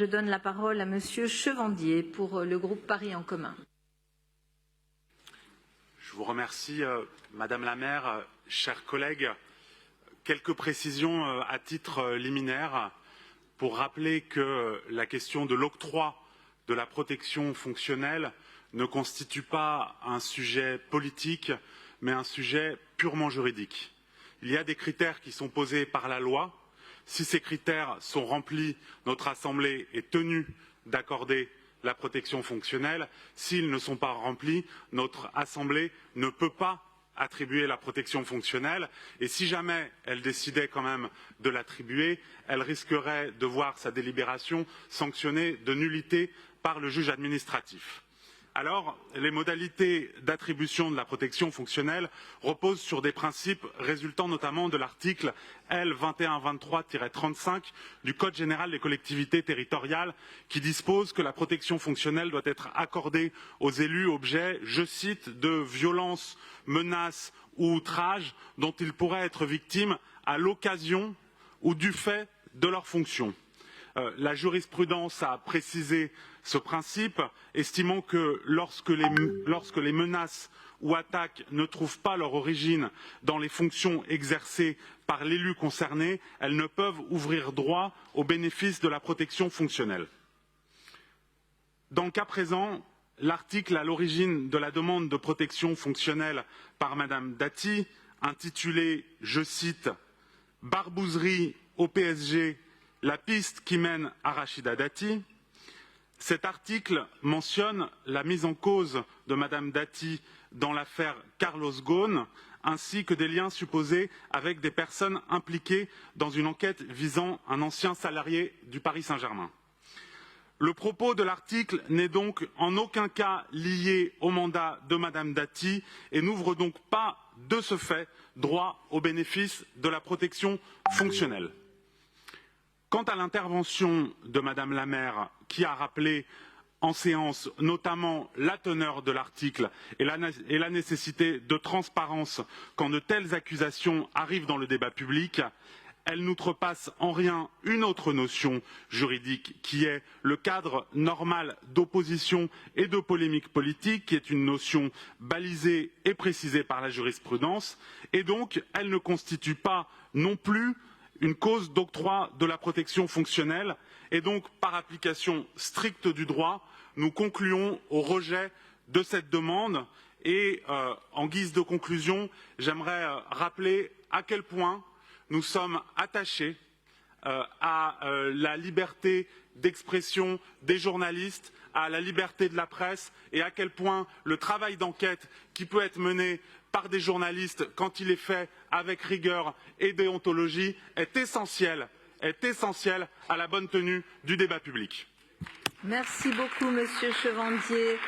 Je donne la parole à Monsieur Chevandier pour le groupe Paris en commun. Je vous remercie, Madame la maire, chers collègues. Quelques précisions à titre liminaire pour rappeler que la question de l'octroi de la protection fonctionnelle ne constitue pas un sujet politique, mais un sujet purement juridique. Il y a des critères qui sont posés par la loi. Si ces critères sont remplis, notre Assemblée est tenue d'accorder la protection fonctionnelle. S'ils ne sont pas remplis, notre Assemblée ne peut pas attribuer la protection fonctionnelle. Et si jamais elle décidait quand même de l'attribuer, elle risquerait de voir sa délibération sanctionnée de nullité par le juge administratif. Alors, les modalités d'attribution de la protection fonctionnelle reposent sur des principes résultant notamment de l'article L. 2123-35 du Code général des collectivités territoriales qui dispose que la protection fonctionnelle doit être accordée aux élus objets, je cite, de violences, menaces ou outrages dont ils pourraient être victimes à l'occasion ou du fait de leurs fonctions. La jurisprudence a précisé ce principe, estimant que lorsque les menaces ou attaques ne trouvent pas leur origine dans les fonctions exercées par l'élu concerné, elles ne peuvent ouvrir droit au bénéfice de la protection fonctionnelle. Dans le cas présent, l'article à l'origine de la demande de protection fonctionnelle par Madame Dati, intitulé, je cite, « Barbouzerie au PSG, la piste qui mène à Rachida Dati », cet article mentionne la mise en cause de Madame Dati dans l'affaire Carlos Ghosn, ainsi que des liens supposés avec des personnes impliquées dans une enquête visant un ancien salarié du Paris Saint-Germain. Le propos de l'article n'est donc en aucun cas lié au mandat de Madame Dati et n'ouvre donc pas, de ce fait, droit au bénéfice de la protection fonctionnelle. Quant à l'intervention de Madame la maire, qui a rappelé en séance notamment la teneur de l'article et la nécessité de transparence quand de telles accusations arrivent dans le débat public, elle n'outrepasse en rien une autre notion juridique qui est le cadre normal d'opposition et de polémique politique, qui est une notion balisée et précisée par la jurisprudence, et donc elle ne constitue pas non plus une cause d'octroi de la protection fonctionnelle et donc, par application stricte du droit, nous concluons au rejet de cette demande et, en guise de conclusion, j'aimerais rappeler à quel point nous sommes attachés à la liberté d'expression des journalistes, à la liberté de la presse et à quel point le travail d'enquête qui peut être mené par des journalistes quand il est fait avec rigueur et déontologie est essentiel à la bonne tenue du débat public. Merci beaucoup, Monsieur Chevandier.